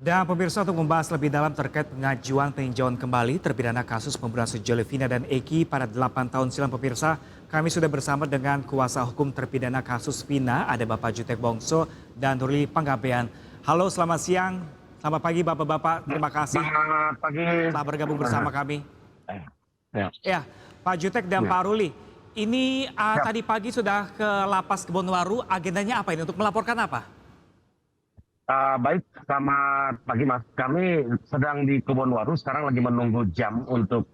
Dan pemirsa untuk membahas lebih dalam terkait pengajuan peninjauan kembali terpidana kasus pembunuhan sejoli Vina dan Eki pada 8 tahun silam pemirsa, kami sudah bersama dengan kuasa hukum terpidana kasus Vina, ada Bapak Jutek Bongso dan Ruli Panggabean. Halo, selamat siang, selamat pagi Bapak-Bapak, terima kasih Selamat pagi. telah bergabung bersama kami. Ya, Ya, Pak Jutek dan Pak Ruli, ini tadi pagi sudah ke Lapas Kebonwaru, agendanya apa ini, untuk melaporkan apa? Baik, selamat pagi Mas. Kami sedang di Kebonwaru, sekarang lagi menunggu jam untuk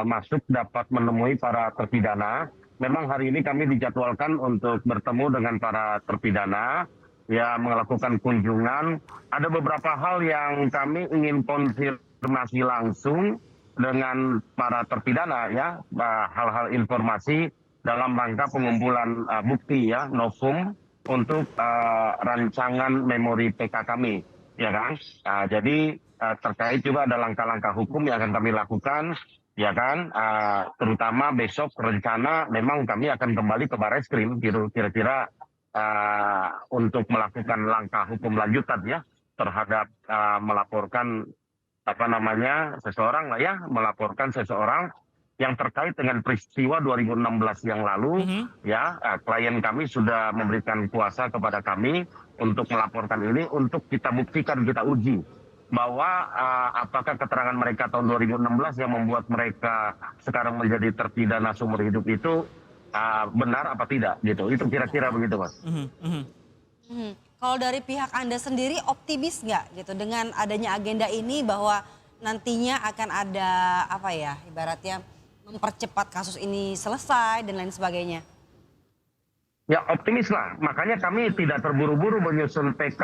masuk dapat menemui para terpidana. Memang hari ini kami dijadwalkan untuk bertemu dengan para terpidana, ya melakukan kunjungan. Ada beberapa hal yang kami ingin konfirmasi langsung dengan para terpidana, ya hal-hal informasi dalam rangka pengumpulan bukti, ya novum untuk rancangan memori PK kami, ya kan? Jadi terkait juga ada langkah-langkah hukum yang akan kami lakukan, ya kan? Terutama besok rencana memang kami akan kembali ke Barreskrim, kira-kira untuk melakukan langkah hukum lanjutan, ya, terhadap melaporkan seseorang lah, ya, melaporkan seseorang yang terkait dengan peristiwa 2016 yang lalu, ya, klien kami sudah memberikan kuasa kepada kami untuk melaporkan ini, untuk kita buktikan, kita uji bahwa apakah keterangan mereka tahun 2016 yang membuat mereka sekarang menjadi terpidana seumur hidup itu benar apa tidak, gitu. Itu kira-kira begitu, Mas. Kalau dari pihak Anda sendiri optimis nggak gitu dengan adanya agenda ini bahwa nantinya akan ada apa ya, ibaratnya mempercepat kasus ini selesai dan lain sebagainya? Ya, optimis lah. Makanya kami tidak terburu-buru menyusun PK,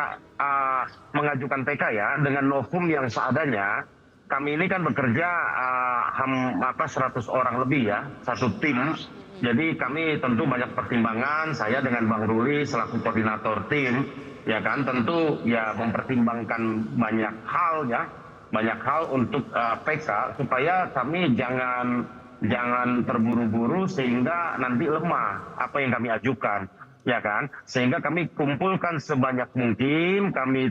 mengajukan PK, ya, dengan novum yang seadanya. Kami ini kan bekerja 100 orang lebih, ya, satu tim. Jadi kami tentu banyak pertimbangan. Saya dengan Bang Ruli selaku koordinator tim, ya kan, tentu ya mempertimbangkan banyak hal, ya, banyak hal untuk PK supaya kami jangan terburu-buru sehingga nanti lemah apa yang kami ajukan, ya kan? Sehingga kami kumpulkan sebanyak mungkin, kami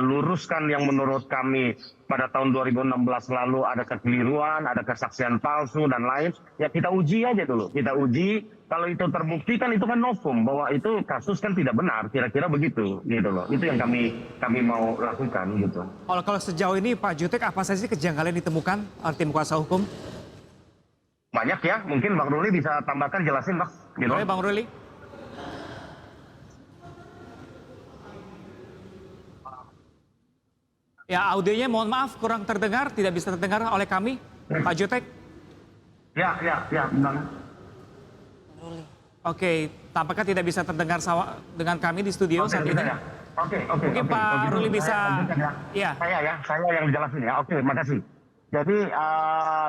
luruskan yang menurut kami pada tahun 2016 lalu ada kekeliruan, ada kesaksian palsu dan lain. Ya kita uji aja dulu, kita uji. Kalau itu terbukti kan itu kan novum bahwa itu kasus kan tidak benar, kira-kira begitu, gitu loh. Itu yang kami mau lakukan, gitu. Kalau sejauh ini Pak Jutek, apa saja sih kejanggalan yang ditemukan tim kuasa hukum? Banyak, ya, mungkin Bang Ruli bisa tambahkan, jelasin, Bang. Gitu. Boleh Bang Ruli? Ya, audionya mohon maaf kurang terdengar, tidak bisa terdengar oleh kami, Pak Jutek. Ya, Bang. Ruli. Oke, Tampaknya tidak bisa terdengar dengan kami di studio saat ini. Oke. Mungkin Pak Ruli bisa, ya. Saya yang jelasin, ya. Oke, makasih. Jadi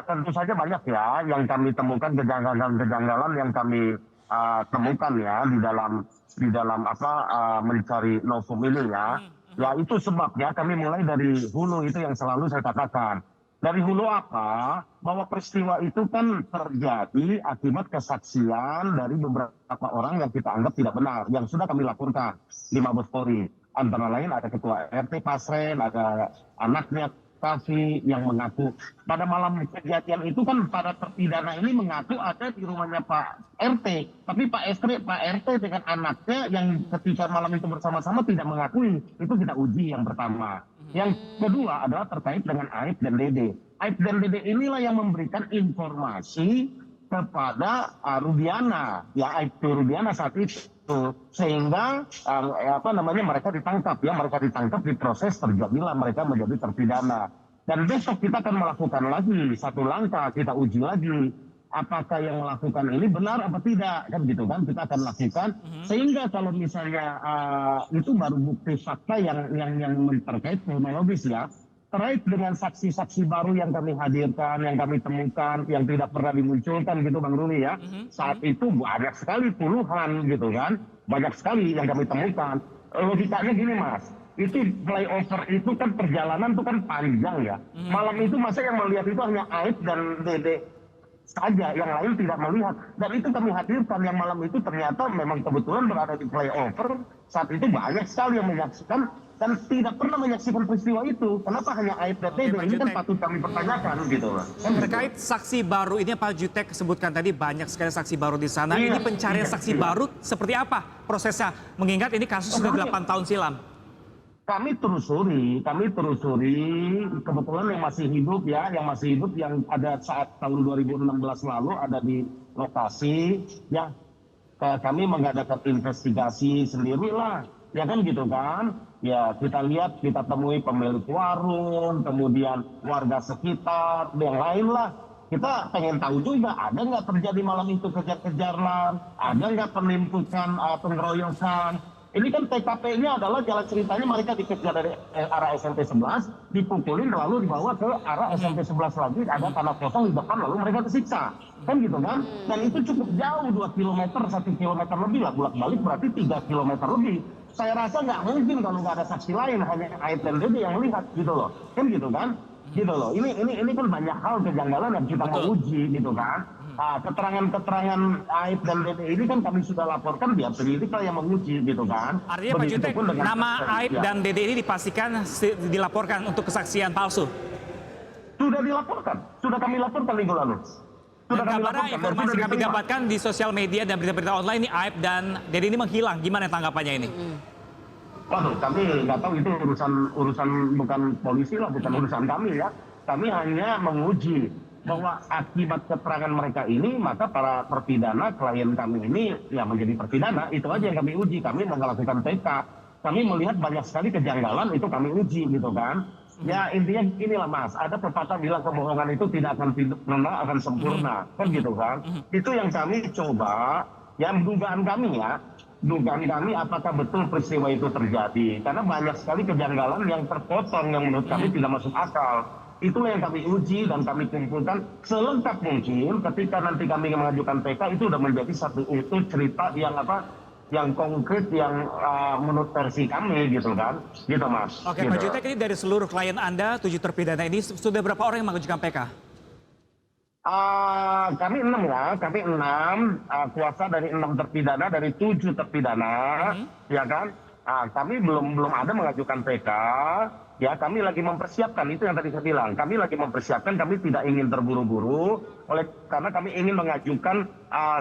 tentu saja banyak, ya, yang kami temukan, kejanggalan yang kami temukan, ya, di dalam mencari novum ini, ya. Ya itu sebabnya kami mulai dari hulu, itu yang selalu saya katakan. Dari hulu apa? Bahwa peristiwa itu kan terjadi akibat kesaksian dari beberapa orang yang kita anggap tidak benar, yang sudah kami laporkan di Mabes Polri. Antara lain ada ketua RT Pasren, ada anaknya Kavi yang mengaku pada malam kejadian itu kan para terpidana ini mengaku ada di rumahnya Pak RT, tapi Pak RT dengan anaknya yang ketika malam itu bersama-sama tidak mengakui. Itu kita uji yang pertama. Yang kedua adalah terkait dengan Aib dan Dede. Aib dan Dede inilah yang memberikan informasi kepada Rudiana, ya, Aibtu Rudiana saat itu, sehingga mereka ditangkap, ya, diproses, terjadilah mereka menjadi terpidana. Dan besok kita akan melakukan lagi satu langkah, kita uji lagi apakah yang melakukan ini benar apa tidak, kan gitu kan, kita akan lakukan sehingga kalau misalnya itu baru bukti fakta yang terkait kronologis, ya. Terkait dengan saksi-saksi baru yang kami hadirkan, yang kami temukan, yang tidak pernah dimunculkan, gitu Bang Ruli, ya. Saat itu banyak sekali, puluhan, gitu kan. Banyak sekali yang kami temukan. Logikanya gini, Mas. Itu flyover itu kan perjalanan itu kan panjang, ya. Malam itu masa yang melihat itu hanya Aib dan Dede saja, yang lain tidak melihat. Dan itu kami hadirkan yang malam itu ternyata memang kebetulan berada di flyover. Saat itu banyak sekali yang menyaksikan dan tidak pernah menyaksikan peristiwa itu. Kenapa hanya Aib dan Dede? Pak Ini kan Jutek. patut kami pertanyakan gitu loh. Kan gitu. Terkait saksi baru ini Pak Jutek sebutkan tadi banyak sekali saksi baru di sana. Iya, Ini pencarian iya, saksi iya. baru seperti apa prosesnya? Mengingat ini kasus sudah 8 tahun silam. Kami telusuri, kebetulan yang masih hidup yang ada saat tahun 2016 lalu ada di lokasi, ya kami mengadakan investigasi sendirilah, ya kan gitu kan. Ya kita lihat, kita temui pemilik warung, kemudian warga sekitar, yang lain lah. Kita pengen tahu juga, ada nggak terjadi malam itu kejar-kejaran, ada nggak penimpukan, pengeroyokan. Ini kan TKP-nya adalah jalan ceritanya mereka dikejar dari arah SMP 11, dipukulin lalu dibawa ke arah SMP 11 lagi, ada tanah kosong di depan lalu mereka kesiksa. Kan gitu kan? Dan itu cukup jauh, 2 km, 1 km lebih lah, bolak-balik berarti 3 km lebih. Saya rasa nggak mungkin kalau nggak ada saksi lain, hanya Aib dan Dede yang melihat gitu loh. Kan gitu kan? Gitu loh. Ini kan banyak hal kejanggalan yang kita mau uji gitu kan. Nah, keterangan-keterangan Aib dan Dede ini kan kami sudah laporkan, biar penyidik lah yang menguji gitu kan. Artinya Pak Jutek, Begitupun dengan nama Aib ya. dan Dede ini dipastikan dilaporkan untuk kesaksian palsu. Sudah dilaporkan, sudah kami laporkan minggu lalu. Dan Sudah kami kabarnya laporkan, dan informasi sudah kami diterima. dapatkan di sosial media dan berita-berita online ini Aib dan Dede ini menghilang. Gimana tanggapannya ini? Waduh, kami nggak tahu itu urusan bukan polisi lah, bukan urusan kami ya. Kami hanya menguji bahwa akibat keterangan mereka ini, maka para terpidana, klien kami ini ya menjadi terpidana. Itu aja yang kami uji. Kami melakukan TK. Kami melihat banyak sekali kejanggalan, itu kami uji gitu kan. Ya intinya inilah Mas, ada pepatah bilang kebohongan itu tidak akan pernah akan sempurna, kan gitu kan. Itu yang kami coba, yang dugaan kami apakah betul peristiwa itu terjadi. Karena banyak sekali kejanggalan yang terpotong yang menurut kami tidak masuk akal. Itulah yang kami uji dan kami kumpulkan selengkap mungkin. Ketika nanti kami mengajukan PK itu sudah menjadi satu utuh cerita yang konkret, yang menurut versi kami gitu kan, gitu Mas. Oke, gitu. Pak Jutek, ini dari seluruh klien Anda, 7 terpidana ini sudah berapa orang yang mengajukan PK? Kami 6 ya, kami 6 kuasa dari 6 terpidana, dari 7 terpidana, ya kan. Kami belum ada mengajukan PK. Ya, kami lagi mempersiapkan, itu yang tadi saya bilang. Kami lagi mempersiapkan, kami tidak ingin terburu-buru, karena kami ingin mengajukan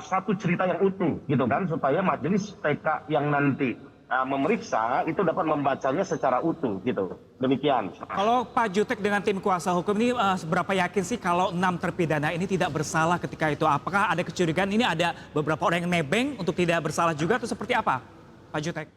satu cerita yang utuh, gitu kan, supaya majelis PK yang nanti memeriksa itu dapat membacanya secara utuh, gitu. Demikian. Kalau Pak Jutek dengan tim kuasa hukum ini seberapa yakin sih kalau 6 terpidana ini tidak bersalah ketika itu? Apakah ada kecurigaan ini ada beberapa orang yang nebeng untuk tidak bersalah juga atau seperti apa, Pak Jutek?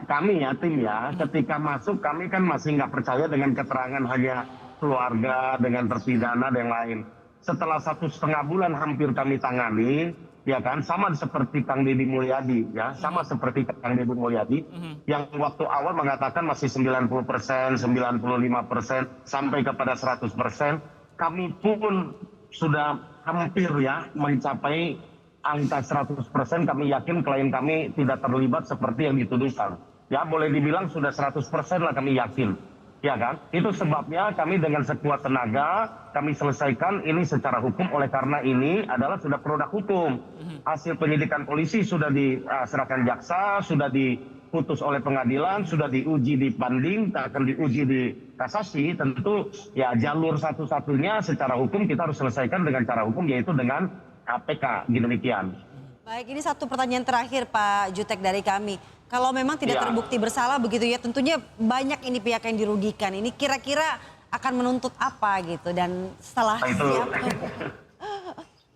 Kami ya tim ya, ketika masuk kami kan masih nggak percaya dengan keterangan hanya keluarga dengan terpidana dan lain. Setelah 1,5 bulan hampir kami tangani, ya kan, sama seperti Kang Deddy Mulyadi ya, sama seperti Kang Deddy Mulyadi yang waktu awal mengatakan masih 90%, 95% sampai kepada 100%. Kami pun sudah hampir ya mencapai angka 100%. Kami yakin klien kami tidak terlibat seperti yang dituduhkan. Ya boleh dibilang sudah 100% lah kami yakin. Ya kan? Itu sebabnya kami dengan sekuat tenaga kami selesaikan ini secara hukum, oleh karena ini adalah sudah produk hukum. Hasil penyidikan polisi sudah diserahkan jaksa, sudah diputus oleh pengadilan, sudah diuji di banding, akan diuji di kasasi. Tentu ya jalur satu-satunya secara hukum kita harus selesaikan dengan cara hukum, yaitu dengan PK, demikian. Baik, ini satu pertanyaan terakhir Pak Jutek dari kami. Kalau memang tidak terbukti bersalah begitu ya, tentunya banyak ini pihak yang dirugikan. Ini kira-kira akan menuntut apa gitu dan setelah siapa?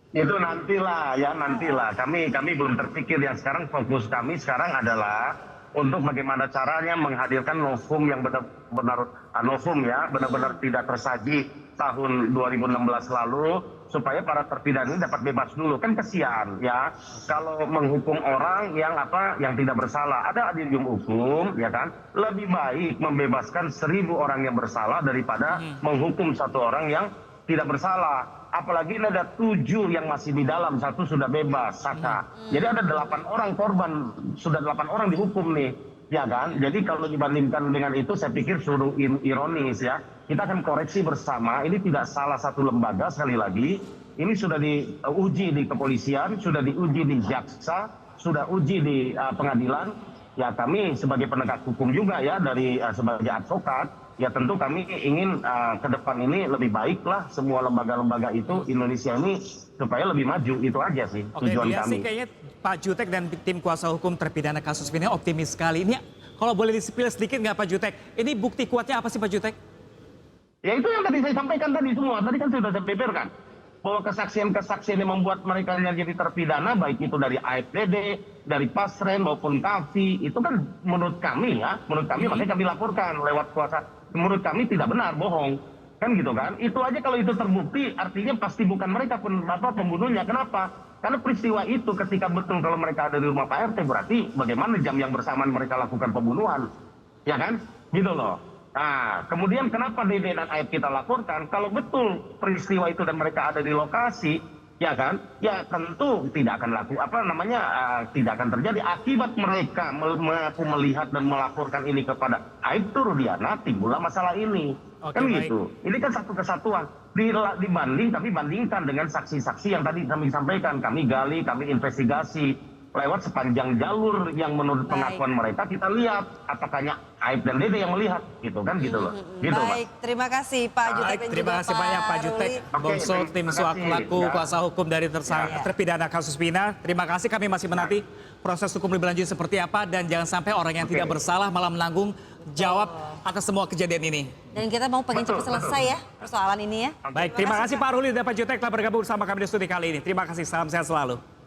Itu nantilah. Kami belum terpikir ya. Sekarang fokus kami sekarang adalah untuk bagaimana caranya menghadirkan novum yang benar-benar novum ya, benar-benar tidak tersaji tahun 2016 lalu, supaya para terpidana ini dapat bebas dulu. Kan kesian ya kalau menghukum orang yang tidak bersalah. Ada adium hukum ya kan, lebih baik membebaskan 1.000 orang yang bersalah daripada menghukum 1 orang yang tidak bersalah. Apalagi ini ada 7 yang masih di dalam, 1 sudah bebas, Saka. Jadi ada 8 orang korban, sudah 8 orang dihukum nih, ya kan? Jadi kalau dibandingkan dengan itu, saya pikir suruh ironis ya. Kita akan koreksi bersama, ini tidak salah satu lembaga, sekali lagi. Ini sudah diuji di kepolisian, sudah diuji di jaksa, sudah uji di pengadilan. ya kami sebagai penegak hukum juga ya dari sebagai advokat, ya tentu kami ingin ke depan ini lebih baiklah semua lembaga-lembaga itu Indonesia ini supaya lebih maju, itu aja sih Oke, tujuan dia kami. sih kayaknya Pak Jutek dan tim kuasa hukum terpidana kasus Vina optimis sekali. Ini kalau boleh disipil sedikit nggak Pak Jutek? Ini bukti kuatnya apa sih Pak Jutek? Ya itu yang tadi saya sampaikan tadi semua, tadi kan sudah saya beberkan. Bahwa kesaksian-kesaksian yang membuat mereka jadi terpidana, baik itu dari AFDD, dari Pasren maupun Kavi, itu kan menurut kami makanya kami laporkan lewat kuasa. Menurut kami tidak benar, bohong. Kan gitu kan. Itu aja kalau itu terbukti, artinya pasti bukan mereka pembunuhnya. Kenapa? Karena peristiwa itu ketika betul kalau mereka ada di rumah Pak RT, berarti bagaimana jam yang bersamaan mereka lakukan pembunuhan. Ya kan? Gitu loh. Nah, kemudian kenapa Dede dan Aib kita laporkan? Kalau betul peristiwa itu dan mereka ada di lokasi, ya kan? Ya tentu tidak akan tidak akan terjadi akibat mereka melihat dan melaporkan ini kepada Aib Rudiana, timbullah masalah ini. Oke, Kan baik. gitu. Ini kan satu kesatuan. Kami bandingkan dengan saksi-saksi yang tadi kami sampaikan, kami gali, kami investigasi lewat sepanjang jalur yang menurut Baik. pengakuan mereka kita lihat apakahnya Aib dan Dede yang melihat gitu kan gitu loh. Gitu, Pak. Baik, terima kasih Pak Jutek Baik, dan terima juga kasih banyak Pak Jutek, Ruli. Oke, Bongso, baik, tim terima kasih. selaku Ya. kuasa hukum dari Ya. terpidana kasus Vina. Terima kasih, kami masih menanti proses hukum lebih lanjut seperti apa dan jangan sampai orang yang Oke. tidak bersalah malah menanggung jawab atas semua kejadian ini. Dan kita mau pengen cepat selesai ya persoalan ini ya. Baik, terima kasih Pak Ruli dan Pak Jutek telah bergabung bersama kami di studi kali ini. Terima kasih, salam sehat selalu.